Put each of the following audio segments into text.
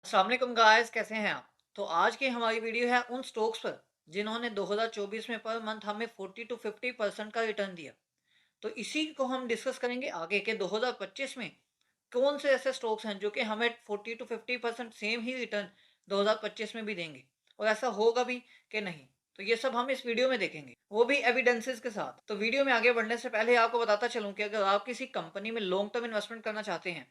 अस्सलाम वालेकुम गाइस, कैसे हैं आप? तो आज की हमारी वीडियो है उन स्टॉक्स पर जिन्होंने 2024 में पर मंथ हमें 40 टू 50% का रिटर्न दिया। तो इसी को हम डिस्कस करेंगे आगे के 2025 में कौन से ऐसे स्टॉक्स हैं जो कि हमें 40 टू 50% सेम ही रिटर्न 2025 में भी देंगे और ऐसा होगा भी कि नहीं। तो ये सब हम इस वीडियो में देखेंगे, वो भी एविडेंसेस के साथ। तो वीडियो में आगे बढ़ने से पहले आपको बताता चलूं कि अगर आप किसी कंपनी में लॉन्ग टर्म इन्वेस्टमेंट करना चाहते हैं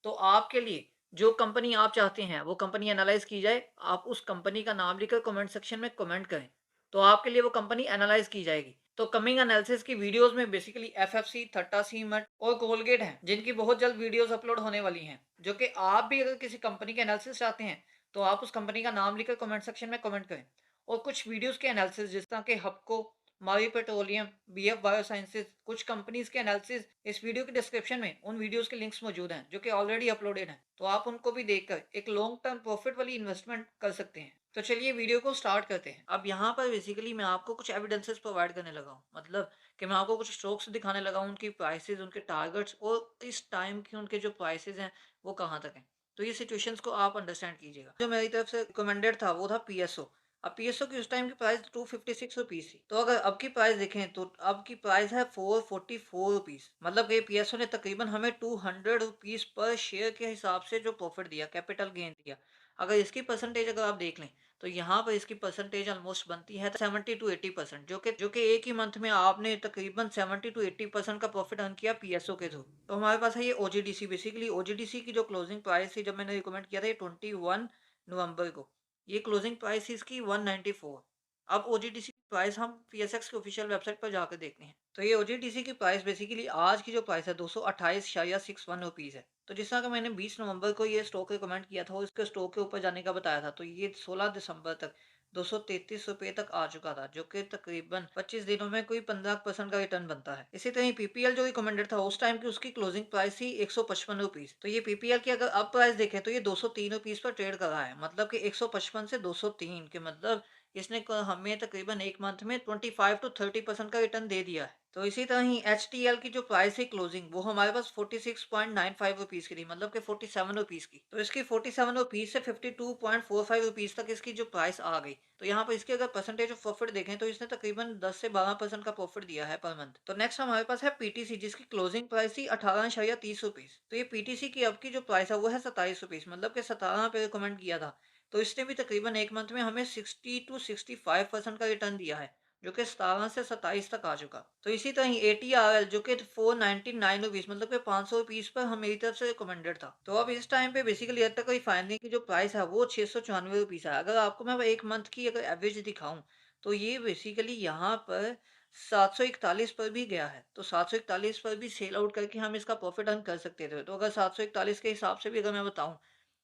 तो आपके लिए जो कंपनी आप चाहते हैं वो कंपनी एनालाइज की जाए। आप उस कंपनी का नाम लिखकर कमेंट सेक्शन में कमेंट करें तो आपके लिए वो कंपनी एनालाइज की जाएगी। तो कमिंग एनालिसिस की वीडियोस में बेसिकली एफएफसी, थट्टा सीमेंट और कोलगेट हैं जिनकी बहुत जल्द वीडियोस अपलोड होने वाली हैं, जो कि आप भी अगर किसी कंपनी के एनालिसिस चाहते हैं तो आप उस कंपनी का नाम लिखकर कमेंट सेक्शन में कमेंट करें। और कुछ वीडियोस के एनालिसिस जिस तरह के हबको, मावी पेट्रोलियम, बीएफ बायोसाइंसेज, कुछ कंपनीज के एनालिसिस इस वीडियो के डिस्क्रिप्शन में उन वीडियोस के लिंक्स मौजूद हैं जो कि ऑलरेडी अपलोडेड हैं, तो आप उनको भी देखकर एक लॉन्ग टर्म प्रॉफिट वाली इन्वेस्टमेंट कर सकते हैं। तो चलिए वीडियो को स्टार्ट करते हैं। अब यहाँ पर बेसिकली मैं आपको कुछ एविडेंसेस प्रोवाइड करने लगा हूँ, मतलब कि मैं आपको कुछ स्टॉक्स दिखाने लगा हूँ, उनकी प्राइसेस, उनके टारगेट्स और इस टाइम की उनके जो प्राइसेस हैं वो कहाँ तक हैं। तो ये सिचुएशंस को आप अंडरस्टैंड कीजिएगा। जो मेरी तरफ से रिकमेंडेड था वो था पीएसओ। अब पीएसओ की उस टाइम की प्राइस 256 रुपीज थी। तो अगर अब की प्राइस देखें तो अब की प्राइस है 444 रुपीज, मतलब कि पीएसओ ने तकरीबन हमें 200 रुपीज पर शेयर के हिसाब से जो प्रॉफिट दिया, कैपिटल गेन दिया। अगर इसकी परसेंटेज अगर आप देख लें तो यहाँ पर इसकी परसेंटेज ऑलमोस्ट बनती है 70 to 80%, जो कि एक ही मंथ में आपने तकरीबन 70 to 80% का प्रॉफिट अर्न किया पीएसओ के थ्रू। तो हमारे पास है ये ओजीडीसी। बेसिकली ओजीडीसी की जो क्लोजिंग प्राइस थी जब मैंने रिकमेंड किया था ये 21 नवंबर को, ये क्लोजिंग प्राइस इसकी 194। अब ओजीडीसी की प्राइस हम पीएसएक्स की ऑफिशियल वेबसाइट पर जाकर देखते हैं। तो ये ओजीडीसी की प्राइस बेसिकली आज की जो प्राइस है 228.61 रुपीज़ है। तो जिस तरह का मैंने 20 नवंबर को ये स्टॉक रिकमेंड किया था और इसके स्टॉक के ऊपर जाने का बताया था, तो ये 16 दिसंबर तक 233 रुपये तक आ चुका था, जो कि तकरीबन 25 दिनों में कोई 15% का रिटर्न बनता है। इसी तरह पीपीएल जो रिकमेंडेड था उस टाइम की उसकी क्लोजिंग प्राइस थी 155 रुपीज। तो ये पीपीएल की अगर अब प्राइस देखें तो ये 203 रुपीज पर ट्रेड कर रहा है, मतलब कि 155 से 203 के मतलब इसने हमें तकरीबन एक मंथ में 25 to 30% का रिटर्न दे दिया है। तो इसी तरह ही एच की जो प्राइस है क्लोजिंग वो हमारे पास 46.95 रुपीज़ की थी, मतलब कि 47 रुपीज़ की। तो इसकी 47 रुपीज़ से 52.45 रुपीज़ तक इसकी जो प्राइस आ गई। तो यहाँ पर इसकी अगर परसेंटेज ऑफ प्रॉफिट देखें तो इसने तकरीबन 10 से 12% का प्रॉफिट दिया है पर मंथ। तो नेक्स्ट हमारे पास है पीटीसी, जिसकी क्लोजिंग प्राइस थी 18.30 रुपीज़। तो ये पीटीसी की अब की जो प्राइस है वो है 27 रुपीज़, मतलब कि 17 पे रिकमेंड किया था। तो इसने भी तकरीबन एक मंथ में हमें 60 to 65% का रिटर्न दिया है, जो कि 17 से 27 तक आ चुका। तो इसी तरह ही एटीआरएल जो कि 499 रुपीज़, मतलब कि 500 रुपीज़ पर हम मेरी तरफ से रिकमेंडेड था। तो अब इस टाइम पे बेसिकली अब तक रिफाइनरी की जो प्राइस है वो 694 रुपीज़ है। अगर आपको मैं एक मंथ की अगर एवरेज दिखाऊं तो ये बेसिकली यहाँ पर 741 पर भी गया है। तो 741 पर भी सेल आउट करके हम इसका प्रॉफिट अर्न कर सकते थे। तो अगर 741 के हिसाब से भी अगर मैं बताऊं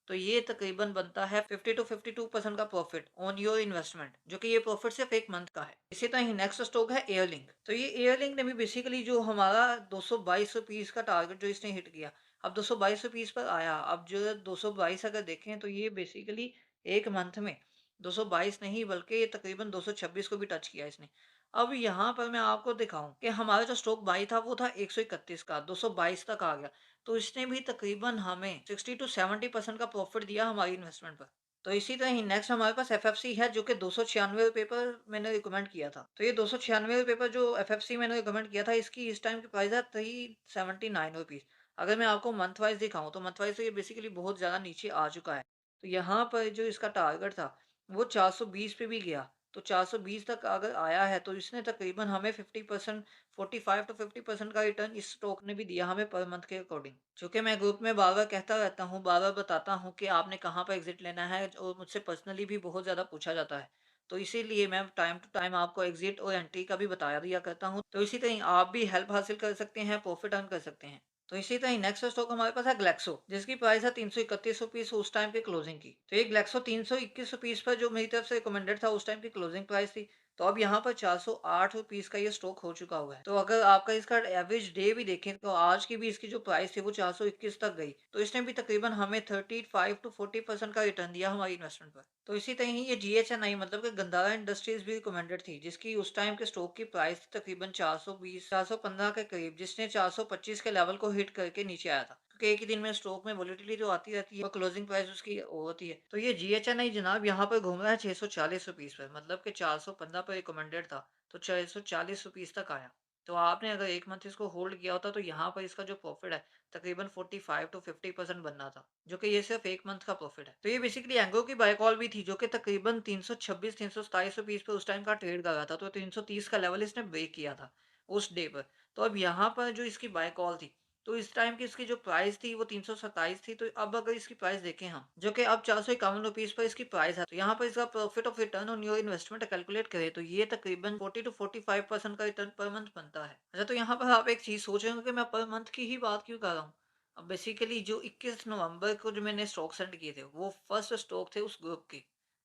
तो ये तकरीबन बनता है 50 to 52% का प्रॉफिट ऑन योर इन्वेस्टमेंट, जो कि ये प्रॉफिट सिर्फ एक मंथ का है। इसी तरह ही नेक्स्ट स्टॉक है एयरलिंक। तो ये एयरलिंक ने भी बेसिकली जो हमारा 222 रुपीज़ का टारगेट जो इसने हिट किया, अब 222 रुपीज़ पर आया। अब जो 222 अगर देखें तो ये बेसिकली एक मंथ में 222 नहीं बल्कि ये तकरीबन 226 को भी टच किया इसने। अब यहाँ पर मैं आपको दिखाऊं कि हमारा जो स्टॉक बाई था वो था 131 का, 222 तक आ गया। तो इसने भी तकरीबन हमें 60 to 70% का प्रॉफिट दिया हमारी इन्वेस्टमेंट पर। तो इसी तरह ही नेक्स्ट हमारे पास एफएफसी है, जो कि 296 रुपये पर मैंने रिकमेंड किया था। तो ये 296 रुपये पर जो एफएफसी मैंने रिकमेंड किया था इसकी इस टाइम की प्राइस है 379 रुपीज़। अगर मैं आपको मंथ वाइज दिखाऊं तो मंथ वाइज तो ये बेसिकली बहुत ज़्यादा नीचे आ चुका है। तो यहाँ पर जो इसका टारगेट था वो 420 पे भी गया। तो 420 तक अगर आया है तो इसने तकरीबन हमें 50%, 45 to 50% का रिटर्न इस स्टॉक ने भी दिया हमें पर मंथ के अकॉर्डिंग। चूँकि मैं ग्रुप में बार-बार कहता रहता हूँ, बार-बार बताता हूँ कि आपने कहाँ पर एग्ज़िट लेना है और मुझसे पर्सनली भी बहुत ज़्यादा पूछा जाता है। तो इसीलिए मैं टाइम टू टाइम आपको एग्ज़िट और एंट्री का भी बता दिया करता हूँ। तो इसी तरह आप भी हेल्प हासिल कर सकते हैं, प्रॉफ़िट अर्न कर सकते हैं। तो इसी तरह नेक्स्ट स्टॉक हमारे पास है ग्लैक्सो, जिसकी प्राइस है 331 रुपीज़ उस टाइम की क्लोजिंग की। तो ये ग्लैक्सो 321 रुपीज़ पर जो मेरी तरफ से रिकमेंडेड था उस टाइम की क्लोजिंग प्राइस थी। तो अब यहाँ पर 408 रुपीज़ का ये स्टॉक हो चुका हुआ है। तो अगर आपका इसका एवरेज डे भी देखें तो आज की भी इसकी जो प्राइस थी वो 421 तक गई। तो इसने भी तकरीबन हमें 35 to 40% का रिटर्न दिया हमारी इन्वेस्टमेंट पर। तो इसी तरह ही ये जीएचएनआई, मतलब कि गंधारा इंडस्ट्रीज भी रिकमेंडेड थी, जिसकी उस टाइम के स्टॉक की प्राइस थी तकरीबन 420 415 के करीब, जिसने 425 के लेवल को हिट करके नीचे आया था। क्योंकि एक ही दिन में स्टॉक में वोलेटिलिटी तो आती रहती है और क्लोजिंग प्राइस उसकी वो होती है। तो ये GHNI जनाब यहाँ पर घूम रहा है 640 रुपीज़ पर, मतलब कि 415 पर रिकमेंडेड था, तो 640 रुपीज़ तक आया। तो आपने अगर 1 मंथ इसको होल्ड किया होता तो यहाँ पर इसका जो प्रॉफिट है तकरीबन 45 टू 50% बनना था, जो कि ये सिर्फ 1 मंथ का प्रॉफिट है। तो ये बेसिकली एंगो की बाय कॉल भी थी, जो कि तकरीबन 326 327 रुपीज़ पे उस टाइम का ट्रेड कर रहा था, तो 330 का लेवल इसने ब्रेक किया था उस डे पर। तो अब यहाँ पर जो इसकी बाय कॉल थी, तो इस टाइम की इसकी जो प्राइस थी वो 327 थी, तो अब अगर इसकी प्राइस देखें हम, जो कि अब 451 रुपीज़ पर इसकी प्राइस है, तो यहाँ पर इसका profit of return on your investment calculate करें तो ये तकरीबन 40 टू 45% का रिटर्न पर मंथ बनता है। अच्छा, तो यहाँ पर आप एक चीज़ सोच रहे होंगे कि मैं पर मंथ की ही बात क्यों कर रहा हूँ। अब बेसिकली जो 21 नवंबर को जो मैंने स्टॉक सेंड किए थे वो फर्स्ट स्टॉक थे उस ग्रुप के,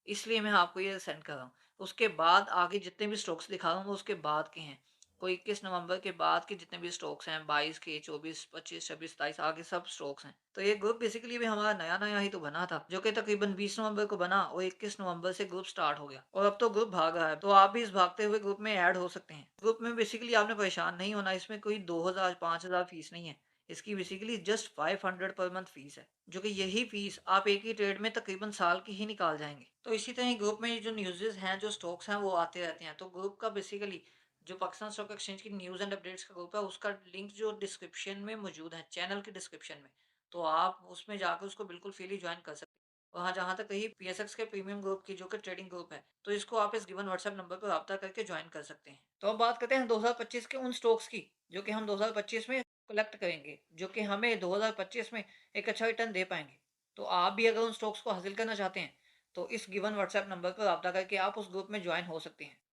इसलिए मैं आपको ये सेंड कर रहा हूँ। उसके बाद आगे जितने भी स्टॉक्स दिखा रहा हूँ वो उसके बाद के हैं। कोई 21 नवंबर के बाद के जितने भी स्टॉक्स हैं 22 के, 24, 25, 26, 27 आगे सब स्टॉक्स हैं। तो ये ग्रुप बेसिकली भी हमारा नया नया ही तो बना था, जो कि तकरीबन 20 नवंबर को बना और 21 नवंबर से ग्रुप स्टार्ट हो गया और अब तो ग्रुप भाग रहा है। तो आप भी इस भागते हुए ग्रुप में ऐड हो सकते हैं। ग्रुप में बेसिकली आपने परेशान नहीं होना, इसमें कोई 2000 5000 फीस नहीं है। इसकी basically just 500 per month fees है, जो कि यही फीस आप एक ही ट्रेड में तकरीबन साल की ही निकाल जाएंगे। तो इसी तरह ग्रुप में जो न्यूज़ेस हैं, जो स्टॉक्स हैं वो आते रहते हैं। तो ग्रुप का बेसिकली जो पाकिस्तान स्टॉक एक्सचेंज की न्यूज़ एंड अपडेट्स का ग्रुप है उसका लिंक जो डिस्क्रिप्शन में मौजूद है, चैनल के डिस्क्रिप्शन में, तो आप उसमें जाकर उसको बिल्कुल फ्रीली ज्वाइन कर सकते हैं। वहाँ जहाँ तक कही PSX के प्रीमियम ग्रुप की, जो कि ट्रेडिंग ग्रुप है, तो इसको आप इस गिवन व्हाट्सएप नंबर पर रब्ता करके ज्वाइन कर सकते हैं। तो अब बात करते हैं 2025 के उन स्टॉक्स की जो कि हम 2025 में कलेक्ट करेंगे, जो कि हमें 2025 में एक अच्छा रिटर्न दे पाएंगे। तो आप भी अगर उन स्टॉक्स को हासिल करना चाहते हैं तो इस गिवन व्हाट्सएप नंबर पर रब्ता करके आप उस ग्रुप में ज्वाइन हो सकते हैं।